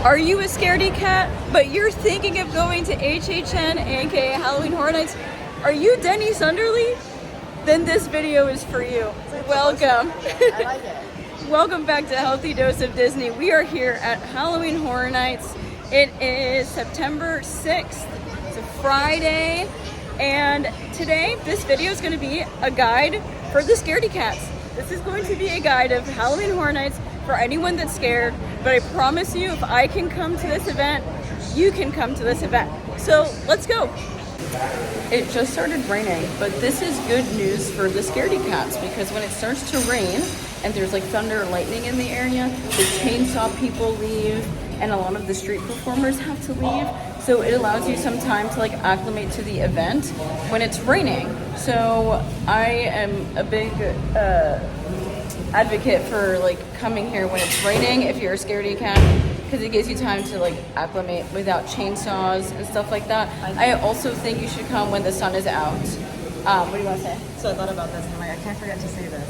Are you a scaredy cat, but you're thinking of going to HHN, aka Halloween Horror Nights? Are you Denny Sunderly? Then this video is for you. Welcome. I like it. Welcome back to Healthy Dose of Disney. We are here at Halloween Horror Nights. It is September 6th. It's a Friday. And today, this video is going to be a guide for the scaredy cats. This is going to be a guide of Halloween Horror Nights for anyone that's scared. But I promise you, if I can come to this event, you can come to this event. So let's go. It just started raining, but this is good news for the scaredy cats because when it starts to rain and there's like thunder or lightning in the area, the chainsaw people leave and a lot of the street performers have to leave. So it allows you some time to like acclimate to the event when it's raining. So I am a big advocate for like coming here when it's raining if you're a scaredy cat, because it gives you time to like acclimate without chainsaws and stuff like that. I also think you should come when the sun is out. What do you want to say? So I thought about this and I'm like, I can't forget to say this.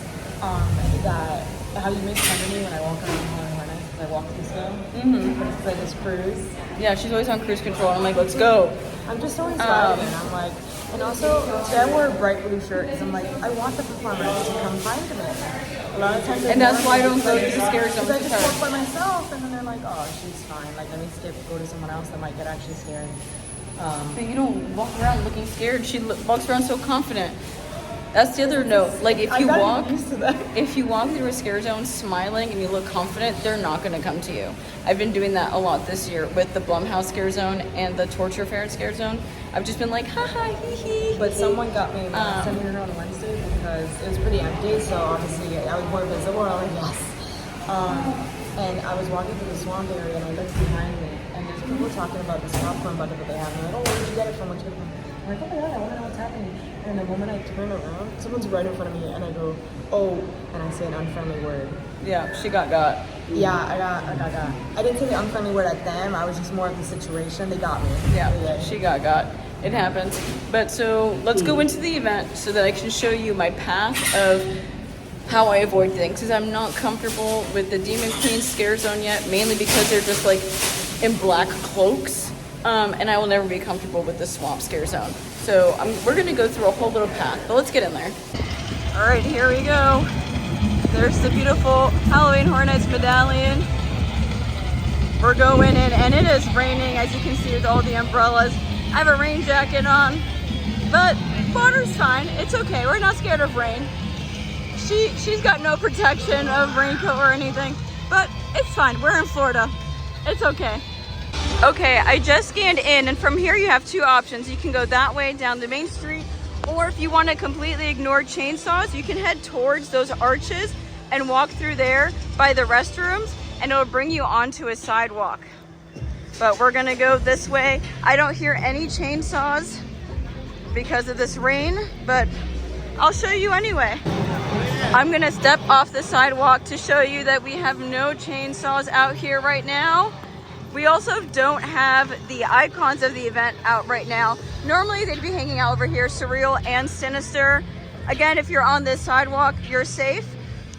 That how you make fun of me when I walk around Halloween Horror Nights because I walk too slow. Mm-hmm. But it's because I just cruise. Yeah, she's always on cruise control. I'm like, let's go. I'm just always driving and I'm like, and also today I wore a bright blue shirt because I'm like, I want the performers to come find me. A lot of times and that's why I don't go to the scare zone. Because I just walk by myself and then they're like, oh, she's fine. Like, let me go to someone else that might get actually scared. But you don't walk around looking scared. She walks around so confident. That's the other note. Like if you walk through a scare zone smiling and you look confident, they're not going to come to you. I've been doing that a lot this year with the Blumhouse scare zone and the Torture Fair scare zone. I've just been like, ha ha, hee hee. But someone got me sending her on Wednesday because it was pretty empty, so obviously I was more visible. I was like, yes. And I was walking through the swamp area and I looked behind me and there's people talking about this popcorn bucket that they have. And I'm like, oh, where did you get it from? Where'd you get it from? I'm like, oh my god, I want to know what's happening. And the moment I turn around, someone's right in front of me and I go, oh, and I say an unfriendly word. Yeah, she got. Yeah, I got. I didn't say the unfriendly word at them. I was just more of the situation. They got me. Yeah, she got. It happens. But so let's go into the event so that I can show you my path of how I avoid things. Because I'm not comfortable with the Demon Queen scare zone yet, mainly because they're just like in black cloaks. And I will never be comfortable with the swamp scare zone. So we're gonna go through a whole little path, but let's get in there. All right, here we go. There's the beautiful Halloween Horror Nights medallion. We're going in and it is raining, as you can see with all the umbrellas. I have a rain jacket on, but water's fine. It's okay, we're not scared of rain. She's got no protection of raincoat or anything, but it's fine, we're in Florida. It's okay. Okay, I just scanned in and from here you have two options. You can go that way down the main street, or if you want to completely ignore chainsaws, you can head towards those arches and walk through there by the restrooms and it'll bring you onto a sidewalk. But we're gonna go this way. I don't hear any chainsaws because of this rain, but I'll show you anyway. I'm gonna step off the sidewalk to show you that we have no chainsaws out here right now. We also don't have the icons of the event out right now. Normally they'd be hanging out over here, Surreal and Sinister. Again, if you're on this sidewalk, you're safe.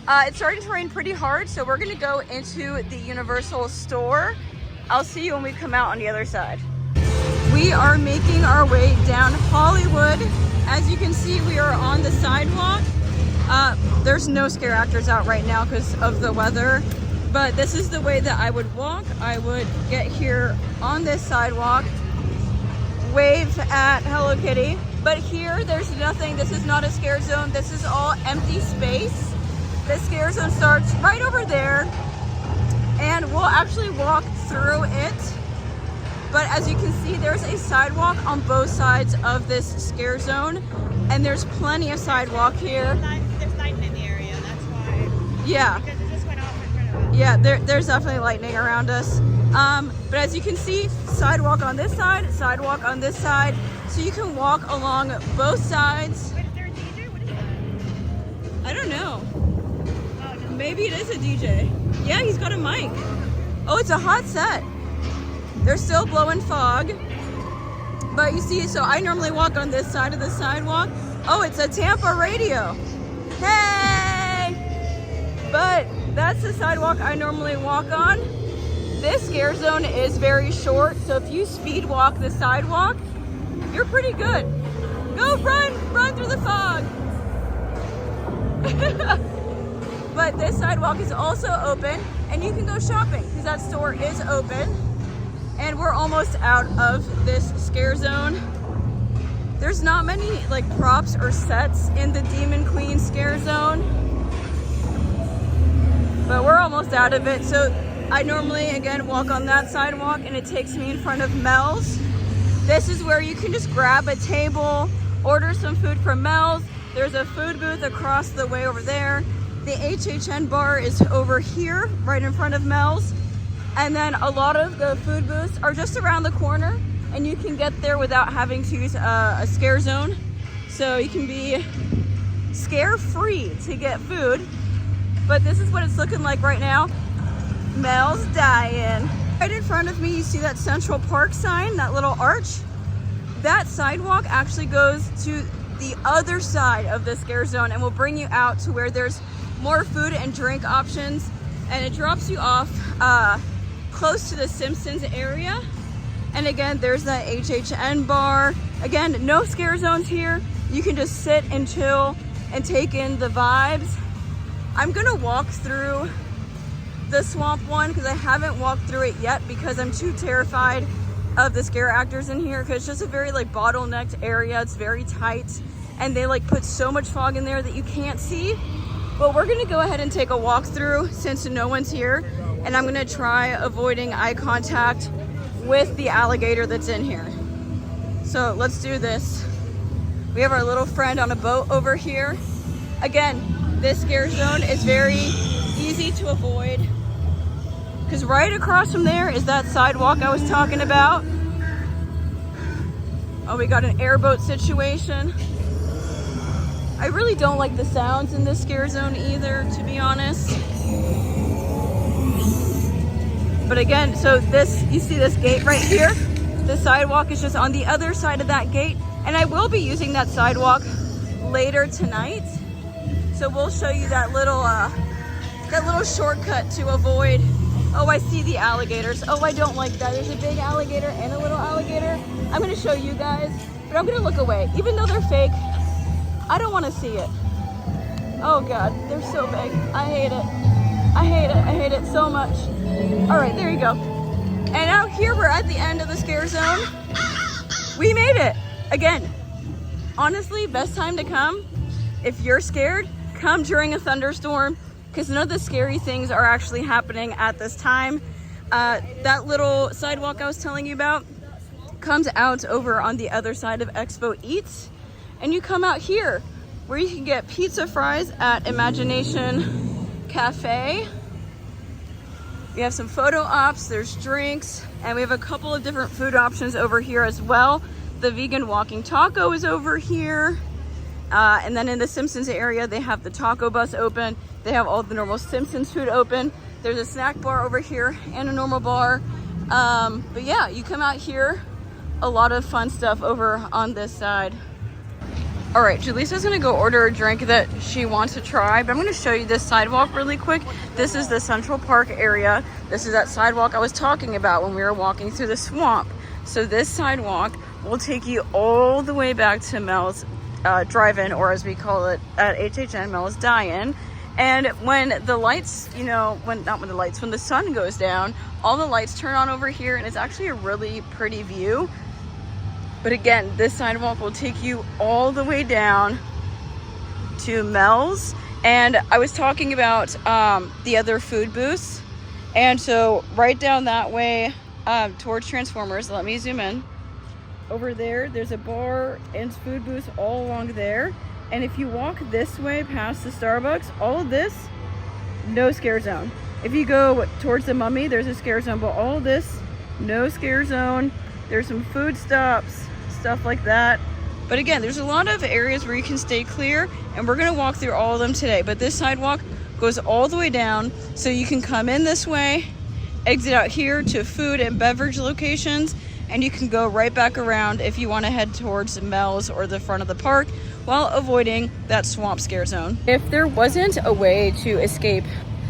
It's starting to rain pretty hard, so we're gonna go into the Universal store. I'll see you when we come out on the other side. We are making our way down Hollywood. As you can see, we are on the sidewalk. There's no scare actors out right now because of the weather. But this is the way that I would walk. I would get here on this sidewalk, wave at Hello Kitty. But here, there's nothing. This is not a scare zone. This is all empty space. The scare zone starts right over there. And we'll actually walk through it. But as you can see, there's a sidewalk on both sides of this scare zone. And there's plenty of sidewalk here. There's lightning in the area, that's why. Yeah. Yeah, there's definitely lightning around us. But as you can see, sidewalk on this side, sidewalk on this side. So you can walk along both sides. Wait, is there a DJ? What is that? I don't know. Oh, no. Maybe it is a DJ. Yeah, he's got a mic. Oh, it's a hot set. They're still blowing fog. But you see, so I normally walk on this side of the sidewalk. Oh, it's a Tampa radio. Hey! But that's the sidewalk I normally walk on. this scare zone is very short, so if you speed walk the sidewalk, you're pretty good. Go run through the fog. But this sidewalk is also open, and you can go shopping because that store is open. And we're almost out of this scare zone. There's not many like props or sets in the Demon Queen scare zone, but we're almost out of it. So I normally, again, walk on that sidewalk and it takes me in front of Mel's. This is where you can just grab a table, order some food from Mel's. There's a food booth across the way over there. The HHN bar is over here, right in front of Mel's. And then a lot of the food booths are just around the corner, and you can get there without having to use a scare zone. So you can be scare free to get food. But this is what it's looking like right now. Mel's dying. Right in front of me, you see that Central Park sign, that little arch? That sidewalk actually goes to the other side of the scare zone and will bring you out to where there's more food and drink options. And it drops you off close to the Simpsons area. And again, there's that HHN bar. Again, no scare zones here. You can just sit and chill and take in the vibes. I'm gonna walk through the swamp one because I haven't walked through it yet because I'm too terrified of the scare actors in here, because it's just a very like bottlenecked area. It's very tight and they like put so much fog in there that you can't see. But we're gonna go ahead and take a walk through since no one's here, and I'm gonna try avoiding eye contact with the alligator that's in here. So let's do this. We have our little friend on a boat over here. Again, this scare zone is very easy to avoid because right across from there is that sidewalk I was talking about. Oh, we got an airboat situation. I really don't like the sounds in this scare zone either, to be honest. But again, so this, you see this gate right here? The sidewalk is just on the other side of that gate, and I will be using that sidewalk later tonight. So we'll show you that little shortcut to avoid. Oh, I see the alligators. Oh, I don't like that. There's a big alligator and a little alligator. I'm gonna show you guys, but I'm gonna look away. Even though they're fake, I don't wanna see it. Oh God, they're so big. I hate it. I hate it. I hate it so much. All right, there you go. And out here, we're at the end of the scare zone. We made it. Again, honestly, best time to come, if you're scared, come during a thunderstorm, because none of the scary things are actually happening at this time. That little sidewalk I was telling you about comes out over on the other side of Expo Eats, and you come out here where you can get pizza fries at Imagination Cafe. We have some photo ops, there's drinks, and we have a couple of different food options over here as well. The vegan walking taco is over here. And then in the Simpsons area, they have the taco bus open. They have all the normal Simpsons food open. There's a snack bar over here and a normal bar. But yeah, you come out here, a lot of fun stuff over on this side. All right, Jaleesa's gonna go order a drink that she wants to try, but I'm gonna show you this sidewalk really quick. This is the Central Park area. This is that sidewalk I was talking about when we were walking through the swamp. So this sidewalk will take you all the way back to Mel's drive-in, or as we call it at HHN, Mel's die-in. And when the lights, when the sun goes down, all the lights turn on over here, and it's actually a really pretty view. But again, this sidewalk will take you all the way down to Mel's. And I was talking about the other food booths. And so right down that way towards Transformers, let me zoom in. Over there, there's a bar and food booths all along there. And if you walk this way past the Starbucks, all of this, no scare zone. If you go towards the Mummy, there's a scare zone, but all of this, no scare zone. There's some food stops, stuff like that. But again, there's a lot of areas where you can stay clear, and we're gonna walk through all of them today. But this sidewalk goes all the way down, so you can come in this way, exit out here to food and beverage locations, and you can go right back around if you want to head towards Mel's or the front of the park while avoiding that swamp scare zone. If there wasn't a way to escape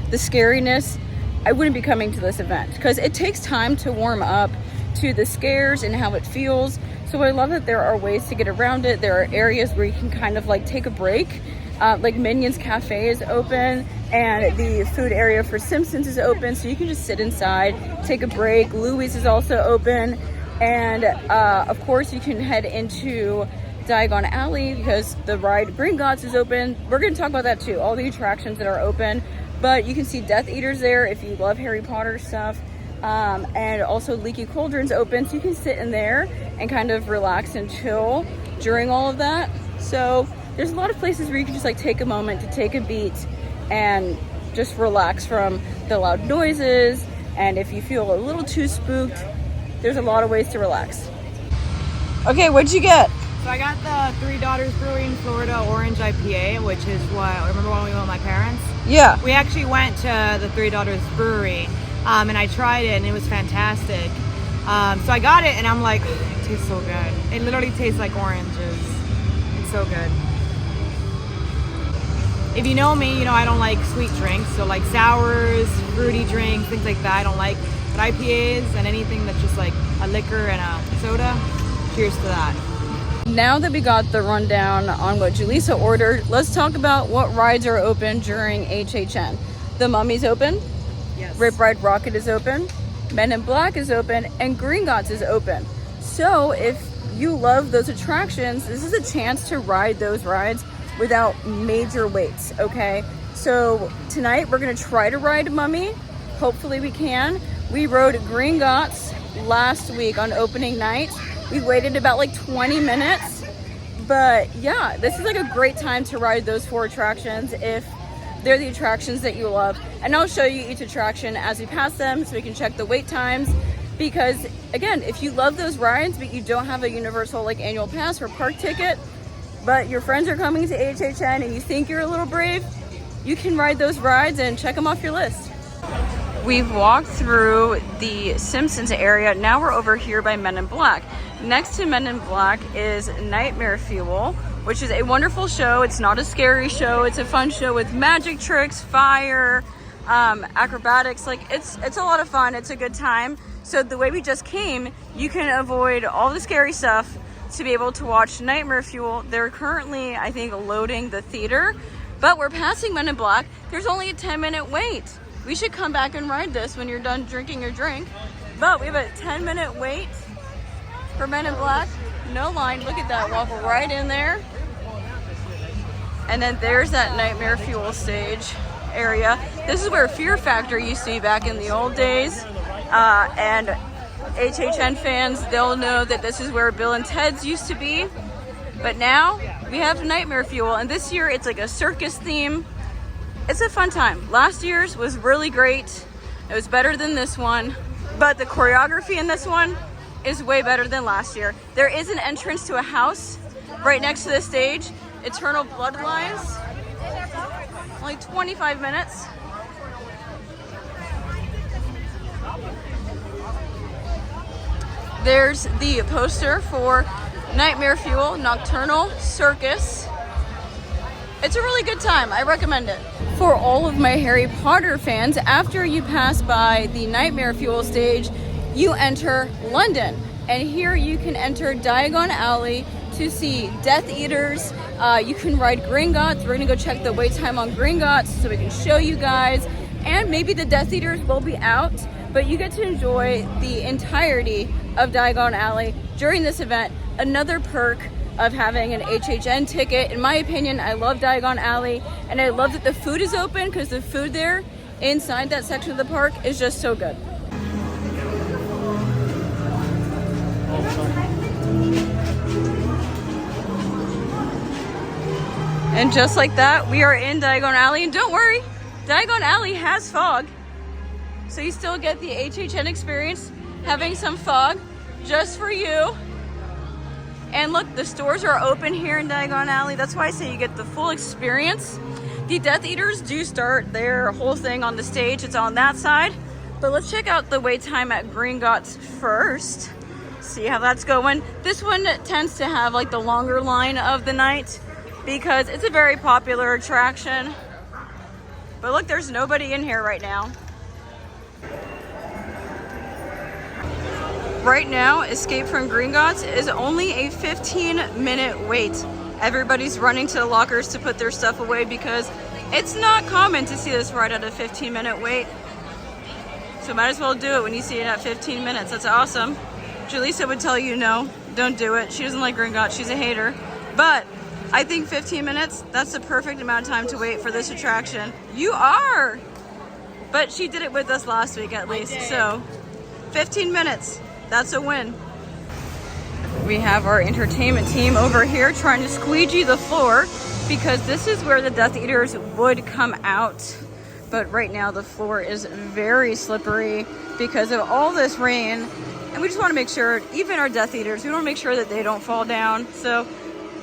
the scariness I wouldn't be coming to this event, because it takes time to warm up to the scares and how it feels. So I love that there are ways to get around it. There are areas where you can kind of like take a break. Like Minions Cafe is open, and the food area for Simpsons is open, so you can just sit inside, take a break. Louis is also open, and of course you can head into Diagon Alley because the ride Gringotts is open. We're going to talk about that too, all the attractions that are open. But you can see Death Eaters there if you love Harry Potter stuff. And also Leaky Cauldron's open, so you can sit in there and kind of relax and chill during all of that. So there's a lot of places where you can just like take a moment to take a beat and just relax from the loud noises. And if you feel a little too spooked, there's a lot of ways to relax. Okay, what'd you get? So I got the Three Daughters Brewery in Florida Orange IPA, which is what, remember when we went with my parents? Yeah. We actually went to the Three Daughters Brewery, and I tried it, and it was fantastic. So I got it, and I'm like, it tastes so good. It literally tastes like oranges. It's so good. If you know me, you know I don't like sweet drinks, so like sours, fruity drinks, things like that I don't like. But IPAs and anything that's just like a liquor and a soda, cheers to that. Now that we got the rundown on what Julissa ordered, let's talk about what rides are open during HHN. The Mummy's open, Yes. Rip Ride Rocket is open, Men in Black is open, and Gringotts is open. So if you love those attractions, this is a chance to ride those rides without major waits, okay? So tonight we're gonna try to ride Mummy. Hopefully we can. We rode Gringotts last week on opening night. We waited about like 20 minutes, but yeah, this is like a great time to ride those 4 attractions if they're the attractions that you love. And I'll show you each attraction as we pass them so we can check the wait times. Because again, if you love those rides, but you don't have a Universal like annual pass or park ticket, but your friends are coming to HHN and you think you're a little brave, you can ride those rides and check them off your list. We've walked through the Simpsons area. Now we're over here by Men in Black. Next to Men in Black is Nightmare Fuel, which is a wonderful show. It's not a scary show. It's a fun show with magic tricks, fire, acrobatics. Like it's a lot of fun. It's a good time. So the way we just came, you can avoid all the scary stuff to be able to watch Nightmare Fuel. They're currently, I think, loading the theater, but we're passing Men in Black. There's only a 10-minute wait. We should come back and ride this when you're done drinking your drink. But we have a 10-minute wait for Men in Black. No line. Look at that. Walk right in there. And then there's that Nightmare Fuel stage area. This is where Fear Factor used to be back in the old days. And HHN fans, they'll know that this is where Bill and Ted's used to be. But now we have Nightmare Fuel. And this year it's like a circus theme. It's a fun time. Last year's was really great. It was better than this one, but the choreography in this one is way better than last year. There is an entrance to a house right next to the stage, Eternal Bloodlines. Only 25 minutes. There's the poster for Nightmare Fuel Nocturnal Circus. It's a really good time. I recommend it. For all of my Harry Potter fans, after you pass by the Nightmare Fuel stage, you enter London. And here you can enter Diagon Alley to see Death Eaters. You can ride Gringotts. We're gonna go check the wait time on Gringotts so we can show you guys. And maybe the Death Eaters will be out, but you get to enjoy the entirety of Diagon Alley during this event. Another perk of having an HHN ticket. In my opinion, I love Diagon Alley, and I love that the food is open because the food there inside that section of the park is just so good. And just like that, we are in Diagon Alley, and don't worry, Diagon Alley has fog. So you still get the HHN experience, having some fog just for you. And look, the stores are open here in Diagon Alley. That's why I say you get the full experience. The Death Eaters do start their whole thing on the stage. It's on that side. But let's check out the wait time at Gringotts first. See how that's going. This one tends to have like the longer line of the night because it's a very popular attraction. But look, there's nobody in here right now. Right now, Escape from Gringotts is only a 15-minute wait. Everybody's running to the lockers to put their stuff away because it's not common to see this ride at a 15-minute wait. So might as well do it when you see it at 15 minutes. That's awesome. Julissa would tell you no, don't do it. She doesn't like Gringotts, she's a hater. But I think 15 minutes, that's the perfect amount of time to wait for this attraction. You are! But she did it with us last week at least, so 15 minutes, that's a win. We have our entertainment team over here trying to squeegee the floor because this is where the Death Eaters would come out. But right now the floor is very slippery because of all this rain. And we just want to make sure, even our Death Eaters, we want to make sure that they don't fall down. So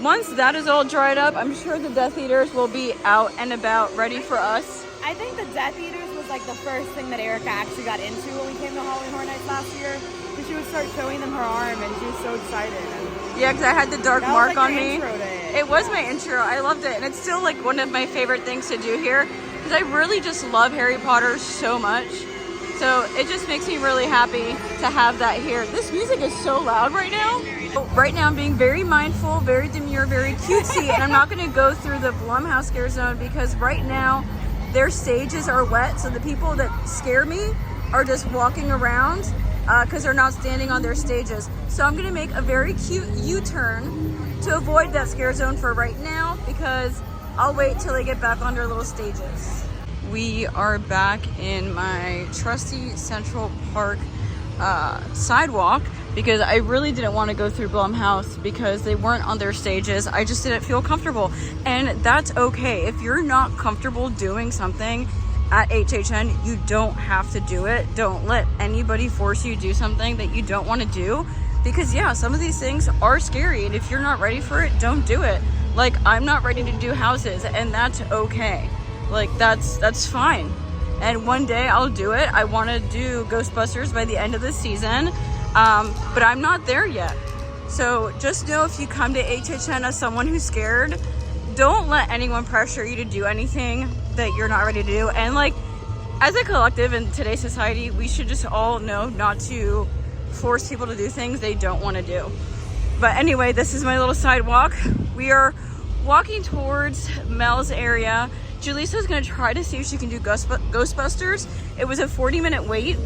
once that is all dried up, I'm sure the Death Eaters will be out and about ready for us. I think the Death Eaters was like the first thing that Erica actually got into when we came to Halloween Horror Nights last year. Because she would start showing them her arm and she was so excited. Yeah, because I had the dark mark was like on your me. intro to it. It was my intro. I loved it. And it's still like one of my favorite things to do here because I really just love Harry Potter so much. So it just makes me really happy to have that here. This music is so loud right now. Right now I'm being very mindful, very demure, very cutesy, and I'm not going to go through the Blumhouse scare zone because right now their stages are wet. So the people that scare me are just walking around because they're not standing on their stages. So I'm going to make a very cute U-turn to avoid that scare zone for right now because I'll wait till they get back on their little stages. We are back in my trusty Central Park sidewalk because I really didn't want to go through Blumhouse because they weren't on their stages. I just didn't feel comfortable, and that's okay. If you're not comfortable doing something at HHN, you don't have to do it. Don't let anybody force you to do something that you don't want to do because yeah, some of these things are scary, and if you're not ready for it, don't do it. Like, I'm not ready to do houses, and that's okay. Like, that's fine. And one day I'll do it. I want to do Ghostbusters by the end of the season, but I'm not there yet. So just know if you come to HHN as someone who's scared, don't let anyone pressure you to do anything that you're not ready to do. And like, as a collective in today's society, we should just all know not to force people to do things they don't want to do. But anyway, this is my little sidewalk. We are walking towards Mel's area. Julissa's gonna try to see if she can do Ghostbusters. It was a 40-minute wait,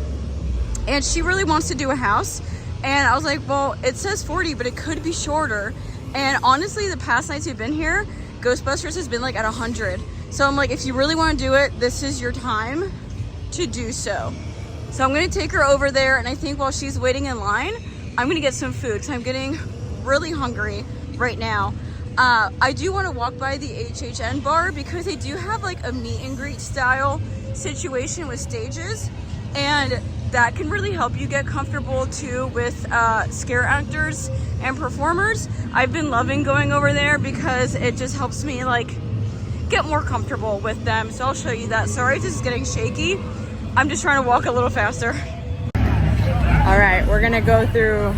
and she really wants to do a house. And I was like, well, it says 40, but it could be shorter. And honestly, the past nights we've been here, Ghostbusters has been like at 100. So I'm like, if you really want to do it, this is your time to do so. So I'm gonna take her over there, and I think while she's waiting in line, I'm gonna get some food because I'm getting really hungry right now. I do want to walk by the HHN bar because they do have like a meet and greet style situation with stages, and that can really help you get comfortable too with scare actors and performers. I've been loving going over there because it just helps me like get more comfortable with them. So I'll show you that. Sorry if this is getting shaky. I'm just trying to walk a little faster. All right, we're gonna go through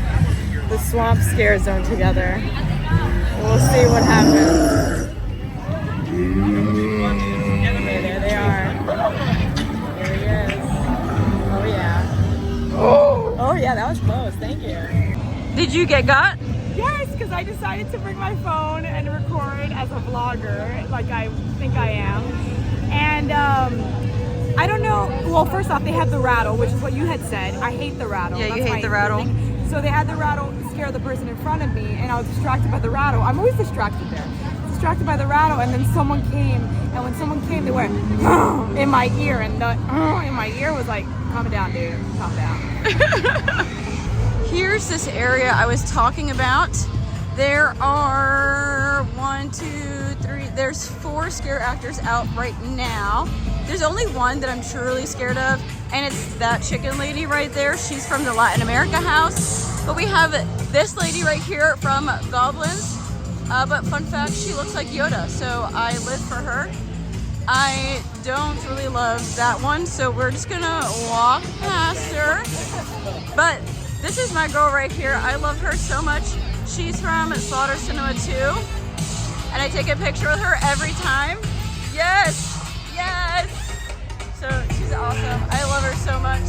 the swamp scare zone together. We'll see what happens. Okay, there they are. There he is. Oh yeah. Oh yeah, that was close. Thank you. Did you get got? Yes, because I decided to bring my phone and record as a vlogger, like I think I am. And I don't know. Well, first off, they had the rattle, which is what you had said. I hate the rattle. Yeah, you That's hate the rattle. So they had the rattle scare the person in front of me, and I was distracted by the rattle. I'm always distracted there. Distracted by the rattle, and then someone came, and when someone came, they went in my ear, and the in my ear was like, calm down, dude, calm down. Here's this area I was talking about. There are 1, 2, 3, there's 4 scare actors out right now. There's only one that I'm truly scared of, and it's that chicken lady right there. She's from the Latin America house. But we have this lady right here from Goblins. But fun fact, she looks like Yoda, so I live for her. I don't really love that one, so we're just gonna walk past her. But this is my girl right here. I love her so much. She's from Slaughter Cinema 2, and I take a picture with her every time. Yes, yes. So she's awesome. I love her so much.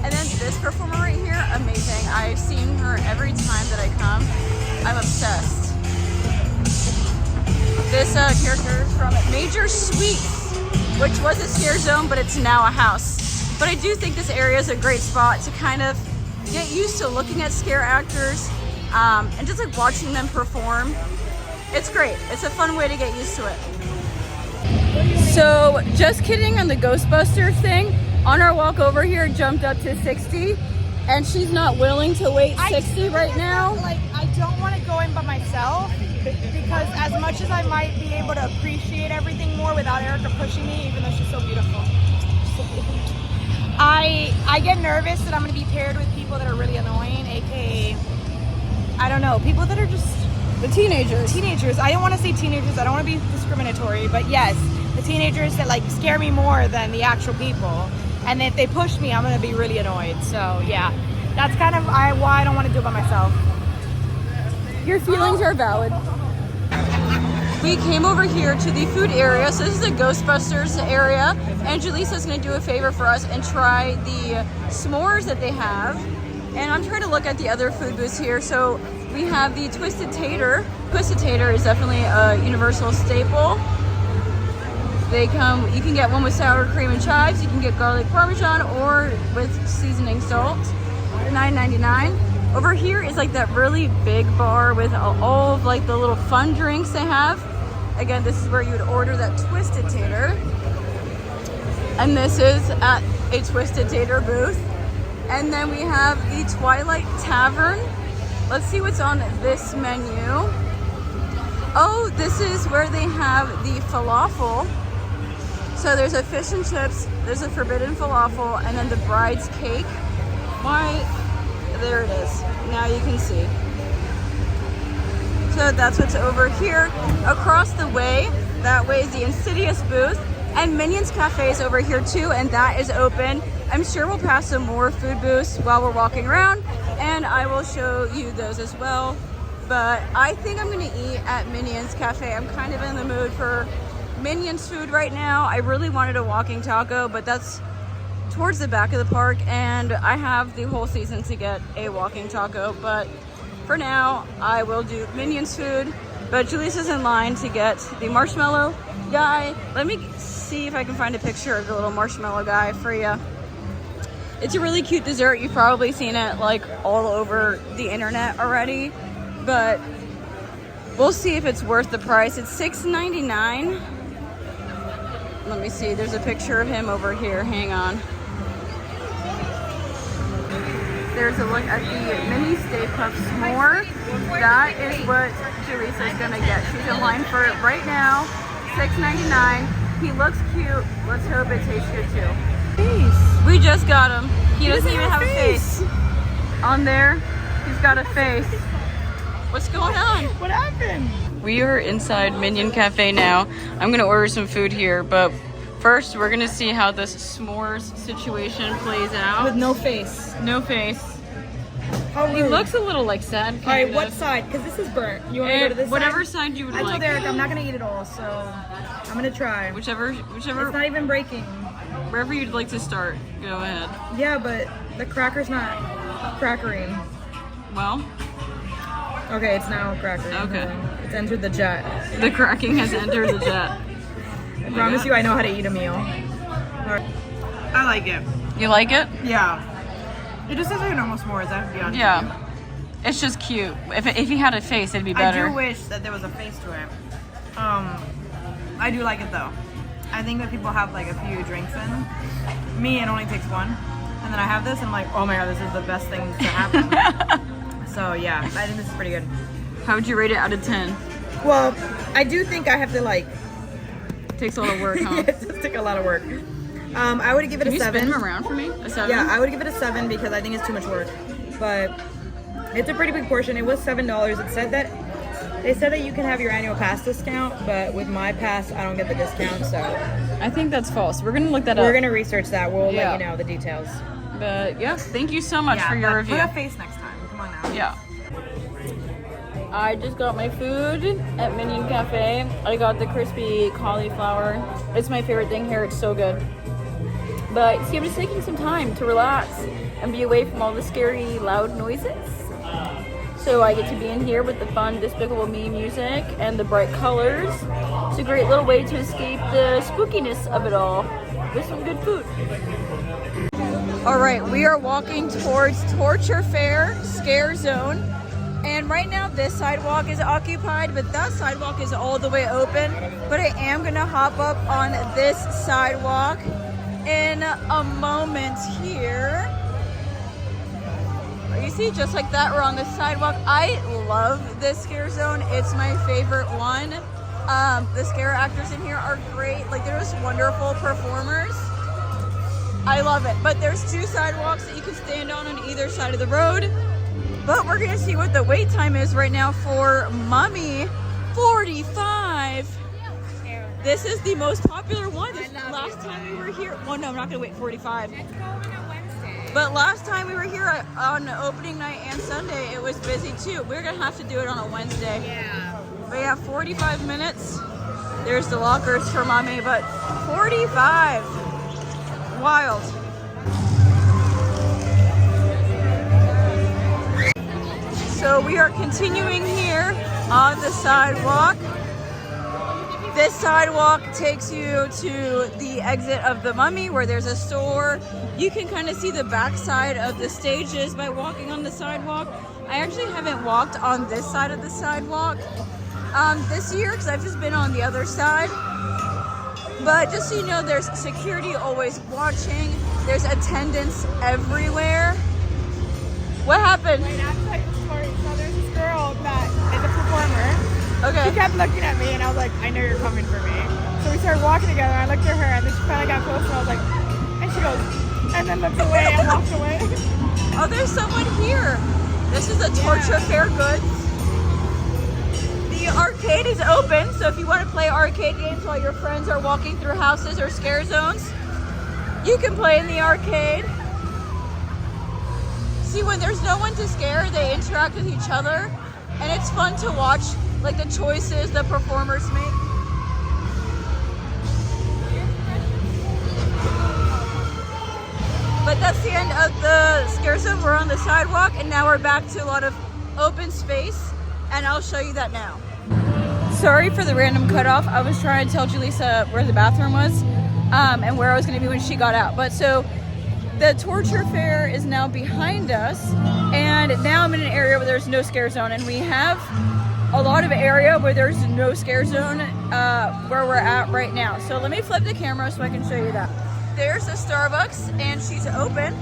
And then this performer right here, amazing. I've seen her every time that I come. I'm obsessed. This character is from Major Sweets, which was a scare zone, but it's now a house. But I do think this area is a great spot to kind of get used to looking at scare actors and just like watching them perform. It's great. It's a fun way to get used to it. So just kidding on the Ghostbusters thing. On our walk over here, jumped up to 60, and she's not willing to wait 60 right now. Like, I don't want to go in by myself because as much as I might be able to appreciate everything more without Erica pushing me, even though she's so beautiful. I get nervous that I'm going to be paired with people that are really annoying, aka, I don't know, people that are just The teenagers. teenagers. I don't want to say teenagers, I don't want to be discriminatory, but yes, the teenagers that like scare me more than the actual people. And if they push me, I'm going to be really annoyed. So yeah, that's kind of why I don't want to do it by myself. Your feelings are valid. We came over here to the food area. So this is the Ghostbusters area. And Jaleesa's going to do a favor for us and try the s'mores that they have. And I'm trying to look at the other food booths here. So we have the Twisted Tater. Twisted Tater is definitely a universal staple. They come, you can get one with sour cream and chives, you can get garlic parmesan or with seasoning salt, $9.99. Over here is like that really big bar with all of like the little fun drinks they have. Again, this is where you would order that Twisted Tater. And this is at a Twisted Tater booth. And then we have the Twilight Tavern. Let's see what's on this menu. Oh, this is where they have the falafel. So there's a fish and chips, there's a forbidden falafel, and then the bride's cake. Why? There it is. Now you can see. So that's what's over here. Across the way, that way is the Insidious booth. And Minions Cafe is over here too, and that is open. I'm sure we'll pass some more food booths while we're walking around, and I will show you those as well. But I think I'm gonna eat at Minions Cafe. I'm kind of in the mood for Minions food right now. I really wanted a walking taco, but that's towards the back of the park, and I have the whole season to get a walking taco. But for now, I will do Minions food. But Jaleesa's in line to get the marshmallow guy. Let me see if I can find a picture of the little marshmallow guy for you. It's a really cute dessert. You've probably seen it like all over the internet already, but we'll see if it's worth the price. It's $6.99. Let me see, there's a picture of him over here, hang on. There's a look at the mini Stay Puft S'more. That is what Jaleesa's gonna get. She's in line for it right now, $6.99. He looks cute, let's hope it tastes good too. Face. We just got him. He doesn't even have a face. On there, he's got a face. What's going on? What happened? We are inside Minion Cafe now. I'm gonna order some food here, but first we're gonna see how this s'mores situation plays out. With no face. No face. How He rude. looks a little like sad. All right, what side? Because this is burnt. You want me to go to this Whatever side? side you would I like. told Eric I'm not gonna eat it all, so I'm gonna try. Whichever, It's not even breaking. wherever you'd like to start. Go ahead. Yeah, but the cracker's not crackering. Well, Okay, it's now crackering. Okay. It's entered the jet. the cracking has entered the jet. I promise you I know how to eat a meal. All right. I like it. You like it? Yeah. It just tastes like normal s'mores, I have to be honest. Yeah. It's just cute. If he had a face, it'd be I better. do wish that there was a face to it. I do like it though. I think that people have like a few drinks in. Me, it only takes one. And then I have this and I'm like, oh my god, this is the best thing to happen. So yeah, I think this is pretty good. How would you rate it out of 10? Well, I do think I have to like. Takes a lot of work, huh? It does take a lot of work. I would give it Can a you 7. spin him around for me? A 7? Yeah, I would give it a 7 because I think it's too much work. But it's a pretty big portion. It was $7. It said that they said that you can have your annual pass discount, but with my pass, I don't get the discount. So I think that's false. We're gonna look that up. we're gonna research that. We'll Yeah. let you know the details. But yes, thank you so much for your review. Put a face next time. Come on now. Yeah. I just got my food at Minion Cafe. I got the crispy cauliflower. It's my favorite thing here. It's so good. But see, I'm just taking some time to relax and be away from all the scary, loud noises. So I get to be in here with the fun Despicable Me music and the bright colors. It's a great little way to escape the spookiness of it all with some good food. All right, we are walking towards Torture Faire Scare Zone. And right now this sidewalk is occupied, but that sidewalk is all the way open. But I am gonna hop up on this sidewalk in a moment here. You see, just like that, we're on the sidewalk. I love this scare zone. It's my favorite one. The scare actors in here are great. Like, they're just wonderful performers. I love it. But there's 2 sidewalks that you can stand on either side of the road. But we're gonna see what the wait time is right now for Mummy. 45. This is the most popular one. Last time we were here, well, no, I'm not gonna wait 45. Let's go on a Wednesday. But last time we were here on opening night and Sunday, it was busy too. We're gonna have to do it on a Wednesday. Yeah. But yeah, 45 minutes. There's the lockers for Mommy, but 45. Wild. So we are continuing here on the sidewalk. This sidewalk takes you to the exit of the Mummy where there's a store. You can kind of see the backside of the stages by walking on the sidewalk. I actually haven't walked on this side of the sidewalk this year because I've just been on the other side. But just so you know, there's security always watching. There's attendance everywhere. What happened? Wait, I have to tell you the story. So there's this girl that is a performer. Okay. She kept looking at me and I was like, I know you're coming for me. So we started walking together. I looked at her and then she finally got close and I was like, and she goes, and then looked away and walked away. Oh, there's someone here. This is the Torture Faire goods. The arcade is open, so if you want to play arcade games while your friends are walking through houses or scare zones, you can play in the arcade. See, when there's no one to scare, they interact with each other, and it's fun to watch, like, the choices the performers make. But that's the end of the scare zone. We're on the sidewalk, and now we're back to a lot of open space, and I'll show you that now. Sorry for the random cutoff. I was trying to tell Julissa where the bathroom was and where I was going to be when she got out. But so the Torture Faire is now behind us, and now I'm in an area where there's no scare zone, and we have a lot of area where there's no scare zone where we're at right now. So let me flip the camera so I can show you that. There's a Starbucks, and she's open.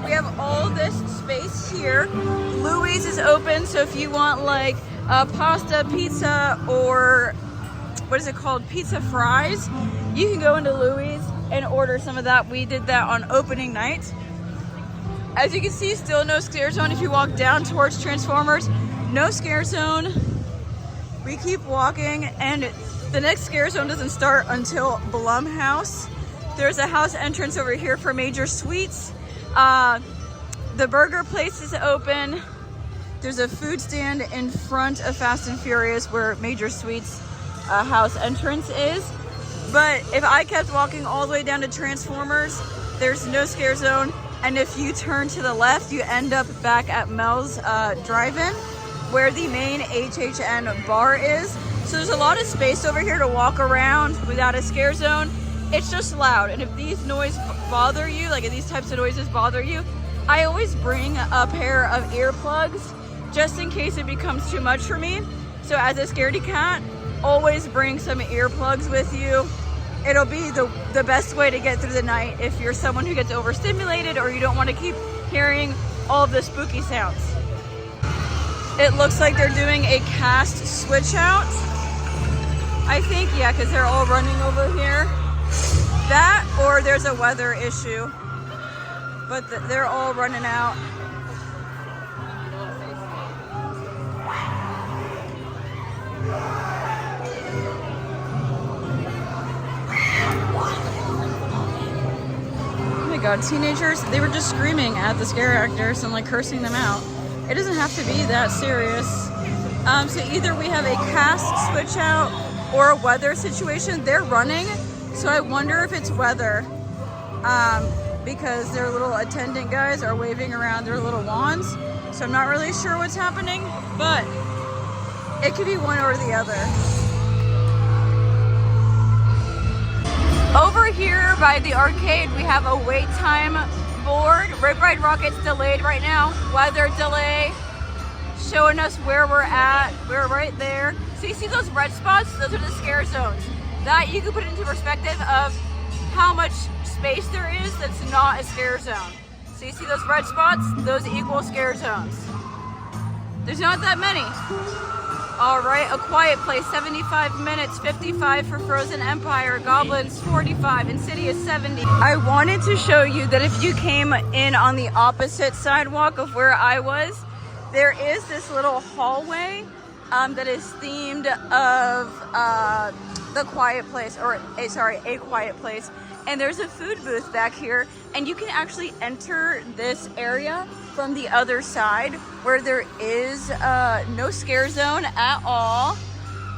We have all this space here. Louis is open, so if you want like pasta, pizza, or what is it called, pizza fries, you can go into Louis and order some of that. We did that on opening night. As you can see, still no scare zone. If you walk down towards Transformers, no scare zone. We keep walking, and the next scare zone doesn't start until Blumhouse. There's a house entrance over here for Major Sweets. The burger place is open. There's a food stand in front of Fast and Furious where Major Sweets house entrance is. But if I kept walking all the way down to Transformers, there's no scare zone. And if you turn to the left, you end up back at Mel's Drive-In, where the main HHN bar is. So there's a lot of space over here to walk around without a scare zone. It's just loud, and if these noises bother you, like if these types of noises bother you, I always bring a pair of earplugs just in case it becomes too much for me. So as a Scaredy-cat, always bring some earplugs with you. It'll be the best way to get through the night if you're someone who gets overstimulated or you don't want to keep hearing all of the spooky sounds. It looks like they're doing a cast switch out. I think, yeah, because they're all running over here. That, or there's a weather issue, but they're all running out. Oh my god, teenagers, they were just screaming at the scare actors and like cursing them out. It doesn't have to be that serious. So either we have a cast switch out or a weather situation. They're running. So I wonder if it's weather. because their little attendant guys are waving around their little wands. So I'm not really sure what's happening, but it could be one or the other. Over here by the arcade, we have a wait time board. Rip Ride Rocket's delayed right now. Weather delay, showing us where we're at. We're right there. So you see those red spots? Those are the scare zones. That you can put into perspective of how much space there is that's not a scare zone. So you see those red spots? Those equal scare zones. There's not that many. All right, A Quiet Place, 75 minutes, 55 for Frozen Empire, Goblins 45, Insidious 70. I wanted to show you that if you came in on the opposite sidewalk of where I was, there is this little hallway that is themed of The Quiet Place, or A Quiet Place. And there's a food booth back here, and you can actually enter this area from the other side where there is no scare zone at all,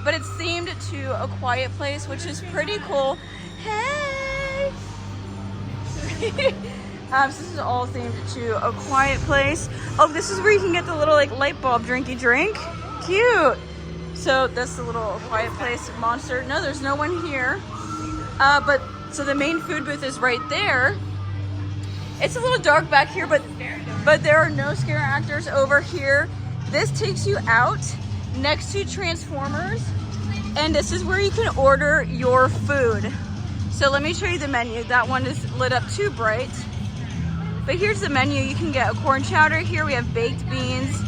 but it's themed to A Quiet Place, which is pretty cool. Hey! So this is all themed to A Quiet Place. Oh, this is where you can get the little like light bulb drinky drink. Cute! So that's the little A Quiet Place monster. No, there's no one here. So the main food booth is right there. It's a little dark back here, but there are no scare actors over here. This takes you out next to Transformers, and this is where you can order your food. So let me show you the menu. That one is lit up too bright. But here's the menu. You can get a corn chowder here. We have baked beans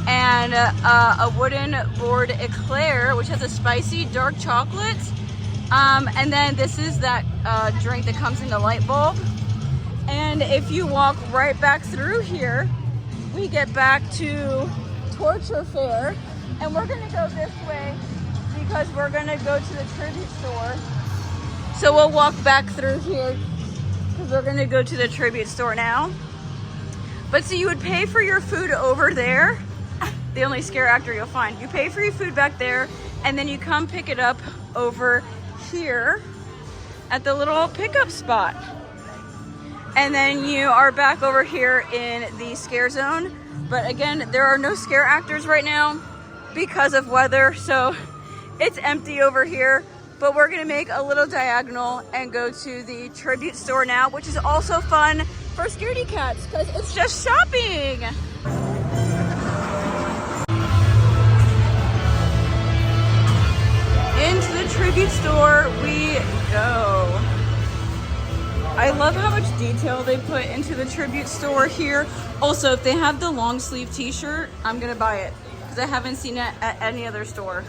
and a wooden board eclair, which has a spicy dark chocolate. And then this is that drink that comes in the light bulb. And if you walk right back through here, we get back to Torture Faire. And we're gonna go this way because we're gonna go to the tribute store. So we'll walk back through here because we're gonna go to the tribute store now. But so you would pay for your food over there. The only scare actor you'll find. You pay for your food back there, and then you come pick it up over here at the little pickup spot. And then you are back over here in the scare zone. But again, there are no scare actors right now because of weather, so it's empty over here. But we're gonna make a little diagonal and go to the tribute store now, which is also fun for Scaredy-cats because it's just shopping. Into the tribute store we go. I love how much detail they put into the tribute store here. Also, if they have the long sleeve t-shirt, I'm gonna buy it because I haven't seen it at any other store.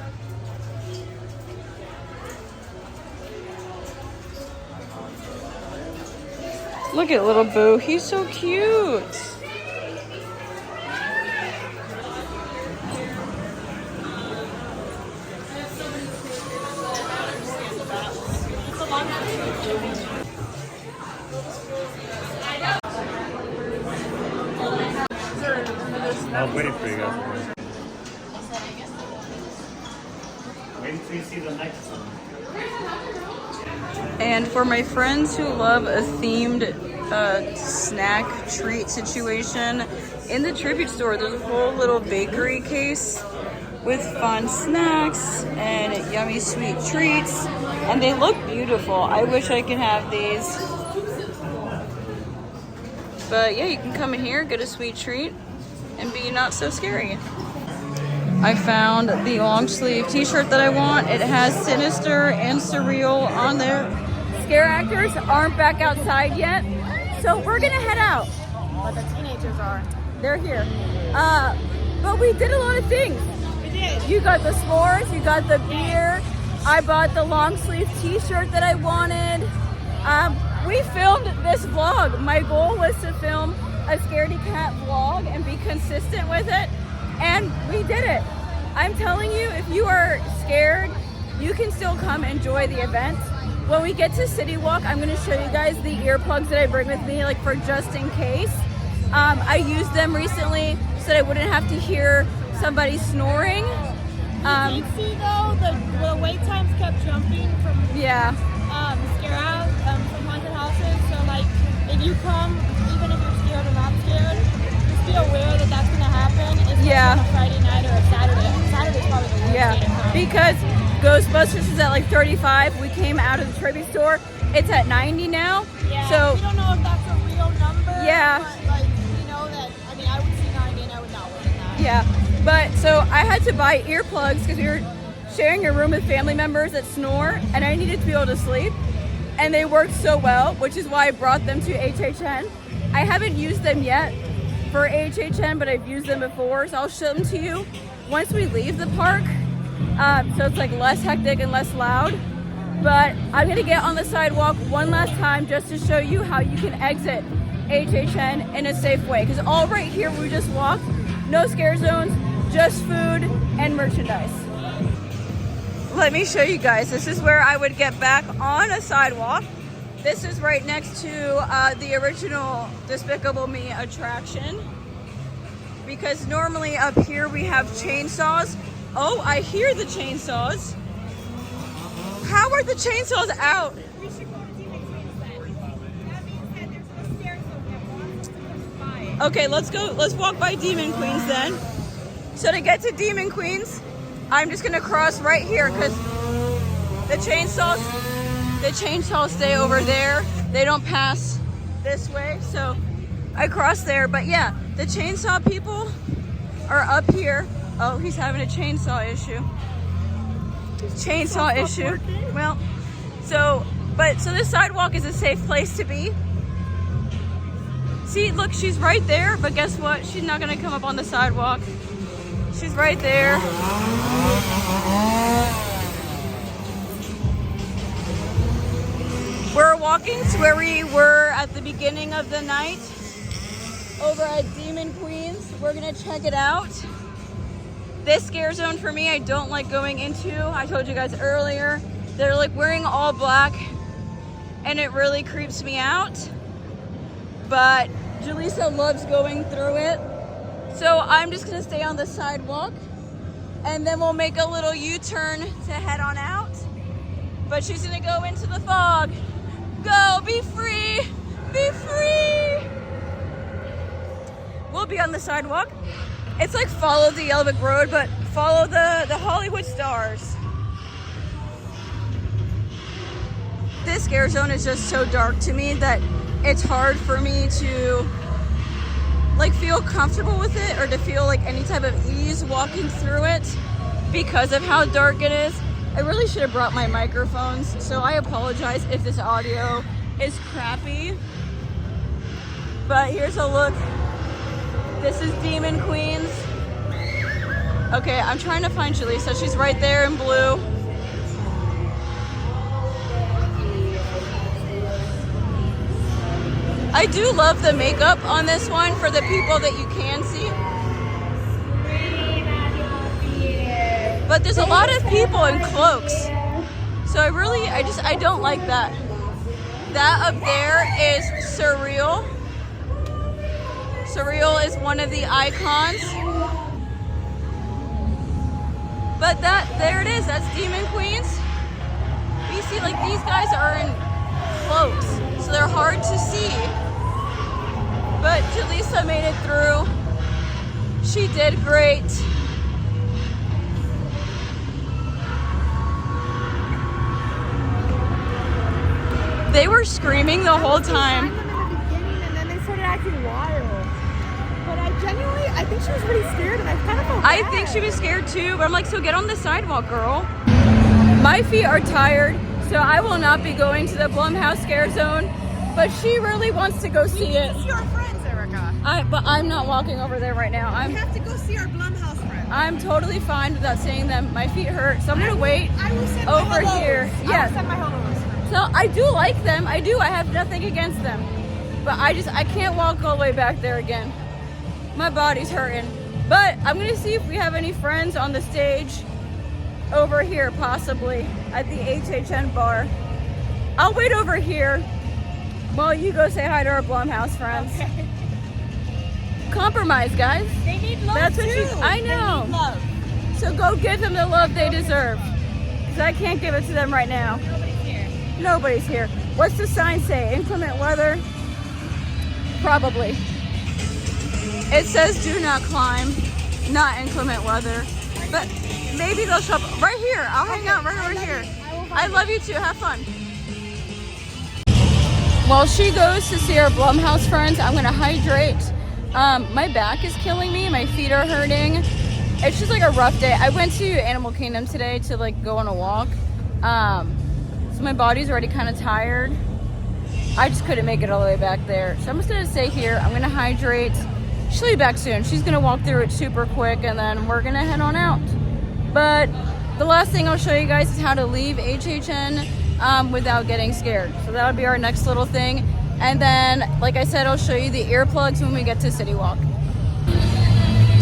Look at little Boo, he's so cute. I was waiting for you guys. Waiting till you see the next one. And for my friends who love a themed snack treat situation, in the tribute store there's a whole little bakery case with fun snacks and yummy sweet treats, and they look beautiful. I wish I could have these. But yeah, you can come in here, get a sweet treat, and be not so scary. I found the long sleeve t-shirt that I want. It has Sinister and Surreal on there. Scare actors aren't back outside yet, so we're gonna head out. But the teenagers are. They're here. But we did a lot of things. We did. You got the s'mores, you got the beer. I bought the long sleeve t-shirt that I wanted. We filmed this vlog. My goal was to film a Scaredy-cat vlog and be consistent with it, and we did it. I'm telling you, if you are scared, you can still come enjoy the event. When we get to City Walk, I'm going to show you guys the earplugs that I bring with me, like for just in case. I used them recently so that I wouldn't have to hear somebody snoring. You did see though, the wait times kept jumping from Yeah. scare out from haunted houses, so like you come, even if you're scared or not scared, just be aware that that's going to happen. Especially on a Friday night or a Saturday. Saturday's probably the worst day to come. Because Ghostbusters is at like 35. We came out of the tribute store. It's at 90 now. Yeah, So we don't know if that's a real number. Yeah. But like, we know that, I mean, I would see 90 and I would not wait in that. yeah. But so I had to buy earplugs because we were sharing a room with family members that snore, and I needed to be able to sleep. And they worked so well, which is why I brought them to HHN. I haven't used them yet for HHN, but I've used them before, so I'll show them to you once we leave the park. So it's like less hectic and less loud. But I'm gonna get on the sidewalk one last time just to show you how you can exit HHN in a safe way. Because all right here we just walked, no scare zones, just food and merchandise. Let me show you guys. This is where I would get back on a sidewalk. This is right next to the original Despicable Me attraction. Because normally up here we have chainsaws. Oh, I hear the chainsaws. How are the chainsaws out? We should go to Demon Queens then. That means that there's no stairs so Okay, let's go. Let's walk by Demon Queens then. So to get to Demon Queens, I'm just gonna cross right here because the chainsaws stay over there. They don't pass this way, so I cross there. But yeah, the chainsaw people are up here. Oh, he's having a chainsaw issue. Chainsaw issue. Well, so this sidewalk is a safe place to be. See, look, she's right there, but guess what? She's not gonna come up on the sidewalk. She's right there. We're walking to where we were at the beginning of the night over at Demon Queens. We're gonna check it out. This scare zone for me, I don't like going into. I told you guys earlier, they're like wearing all black and it really creeps me out. But Jaleesa loves going through it. So I'm just gonna stay on the sidewalk and then we'll make a little U-turn to head on out. But she's gonna go into the fog. Go, be free, be free. We'll be on the sidewalk. It's like follow the Yellow Brick Road, but follow the Hollywood stars. This scare zone is just so dark to me that it's hard for me to like feel comfortable with it or to feel like any type of ease walking through it because of how dark it is. I really should have brought my microphones, so I apologize if this audio is crappy. But here's a look. This is Demon Queens. Okay, I'm trying to find Jaleesa. She's right there in blue. I do love the makeup on this one for the people that you can see. But there's a lot of people in cloaks. So I don't like that. That up there is Surreal. Surreal is one of the icons. But there it is, that's Demon Queens. You see, like these guys are in cloaks, so they're hard to see. But Jaleesa made it through. She did great. They were screaming the whole time. And then they started acting wild. But I think she was really scared, and I kind of felt bad. I think she was scared too, but I'm like, so get on the sidewalk, girl. My feet are tired, so I will not be going to the Blumhouse Scare Zone, but she really wants to go see it. It's your friends, Erica. But I'm not walking over there right now. We have to go see our Blumhouse friends. I'm totally fine without seeing them. My feet hurt, so I'm gonna wait I will send over my hellos. here. I will Yes. send my hellos. So I do like them. I do. I have nothing against them. But I can't walk all the way back there again. My body's hurting. But I'm going to see if we have any friends on the stage over here, possibly, at the HHN bar. I'll wait over here while you go say hi to our Blumhouse friends. Okay. Compromise, guys. They need love That's what too. I know. They need love. So go give them the love they deserve. Because I can't give it to them right now. Nobody's here. Nobody's here. What's the sign say? Inclement weather? Probably. It says do not climb, not inclement weather. But maybe they'll show up right here. I'll hang out right over here. I love you too. Have fun. While she goes to see her Blumhouse friends, I'm gonna hydrate. My back is killing me. My feet are hurting. It's just like a rough day. I went to Animal Kingdom today to like go on a walk. So my body's already kind of tired. I just couldn't make it all the way back there. So I'm just gonna stay here. I'm gonna hydrate. She'll be back soon. She's gonna walk through it super quick and then we're gonna head on out. But the last thing I'll show you guys is how to leave HHN without getting scared. So that would be our next little thing. And then, like I said, I'll show you the earplugs when we get to City Walk.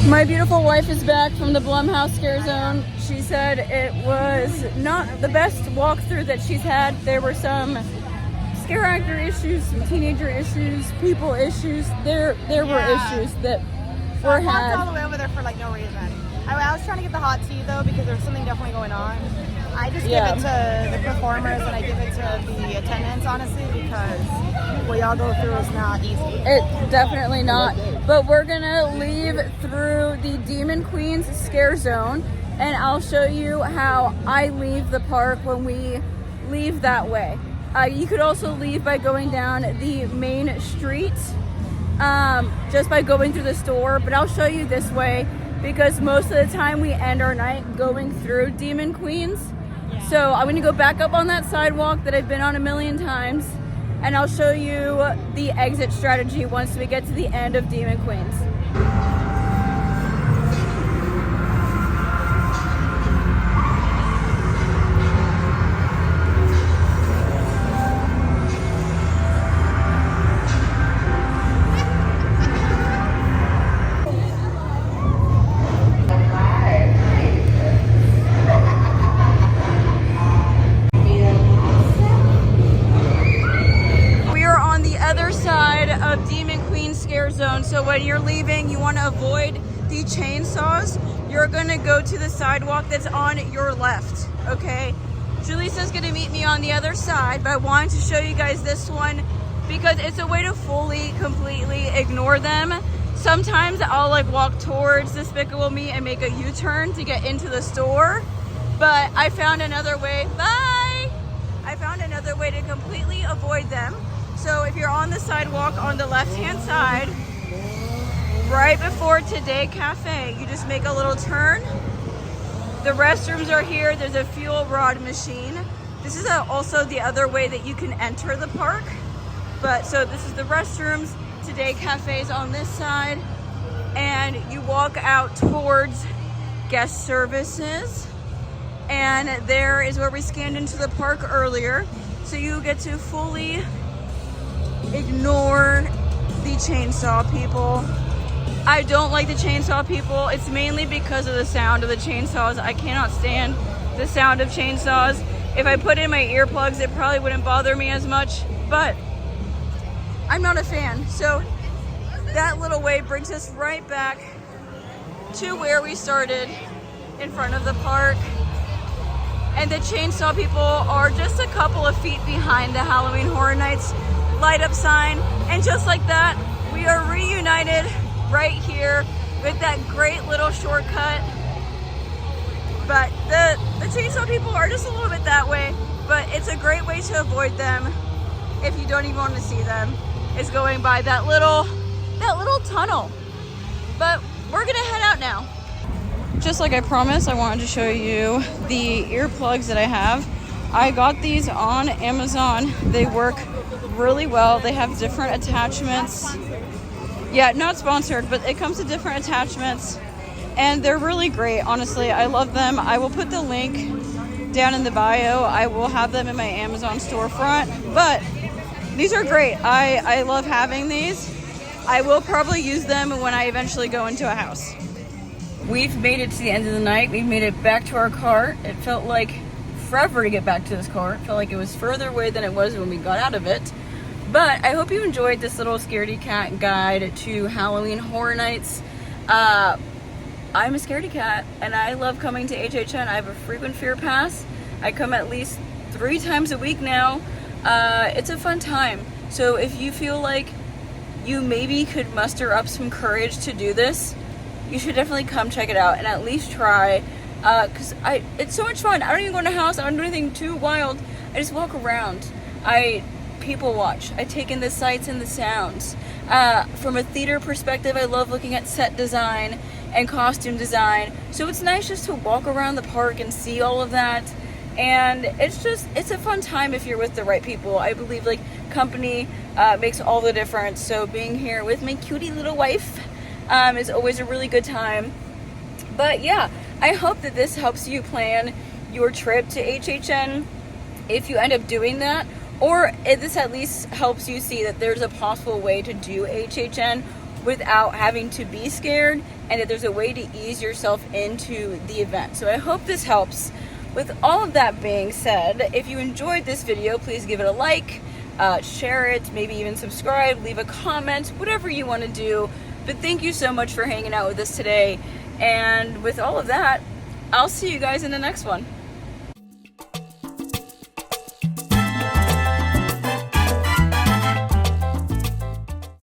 My beautiful wife is back from the Blumhouse Scare Zone. She said it was not the best walkthrough that she's had. There were some scare actor issues, some teenager issues, people issues. There were issues that were I walked had. all the way over there for like no reason. I was trying to get the hot tea though because there's something definitely going on. I just give it to the performers and I give it to the attendants, honestly, because what y'all go through is not easy. It definitely not. But we're gonna leave through the Demon Queens Scare Zone, and I'll show you how I leave the park when we leave that way. You could also leave by going down the main street, just by going through the store, but I'll show you this way because most of the time we end our night going through Demon Queens. So I'm gonna go back up on that sidewalk that I've been on a million times, and I'll show you the exit strategy once we get to the end of Demon Queens. So when you're leaving, you want to avoid the chainsaws. You're going to go to the sidewalk that's on your left, okay? Julisa's going to meet me on the other side, but I wanted to show you guys this one because it's a way to fully, completely ignore them. Sometimes I'll like walk towards Despicable Me and make a U-turn to get into the store, but I found another way. Bye! I found another way to completely avoid them. So if you're on the sidewalk on the left-hand side, right before Today Cafe, you just make a little turn. The restrooms are here. There's a fuel rod machine. This is also the other way that you can enter the park. But so this is the restrooms. Today Cafe is on this side. And you walk out towards guest services. And there is where we scanned into the park earlier. So you get to fully ignore the chainsaw people. I don't like the chainsaw people. It's mainly because of the sound of the chainsaws. I cannot stand the sound of chainsaws. If I put in my earplugs, it probably wouldn't bother me as much, but I'm not a fan. So that little way brings us right back to where we started in front of the park. And the chainsaw people are just a couple of feet behind the Halloween Horror Nights light up sign. And just like that, we are reunited right here with that great little shortcut. But the chainsaw people are just a little bit that way, but it's a great way to avoid them if you don't even want to see them, is going by that little tunnel. But we're gonna head out now. Just like I promised, I wanted to show you the earplugs that I have. I got these on Amazon. They work really well. They have different attachments. Yeah, not sponsored, but it comes to different attachments and they're really great. Honestly, I love them. I will put the link down in the bio. I will have them in my Amazon storefront, but these are great. I love having these. I will probably use them when I eventually go into a house. We've made it to the end of the night. We've made it back to our car. It felt like forever to get back to this car. It felt like it was further away than it was when we got out of it. But I hope you enjoyed this little Scaredy-cat guide to Halloween Horror Nights. I'm a Scaredy-cat and I love coming to HHN. I have a frequent Faire pass. I come at least 3 times a week now. It's a fun time. So if you feel like you maybe could muster up some courage to do this, you should definitely come check it out and at least try. Because it's so much fun. I don't even go in a house. I don't do anything too wild. I just walk around. I people watch. I take in the sights and the sounds. From a theater perspective, I love looking at set design and costume design. So it's nice just to walk around the park and see all of that. And it's a fun time if you're with the right people. I believe like company makes all the difference. So being here with my cutie little wife is always a really good time. But yeah, I hope that this helps you plan your trip to HHN if you end up doing that, or if this at least helps you see that there's a possible way to do HHN without having to be scared, and that there's a way to ease yourself into the event. So I hope this helps. With all of that being said, if you enjoyed this video, please give it a like, share it, maybe even subscribe, leave a comment, whatever you want to do. But thank you so much for hanging out with us today. And with all of that, I'll see you guys in the next one.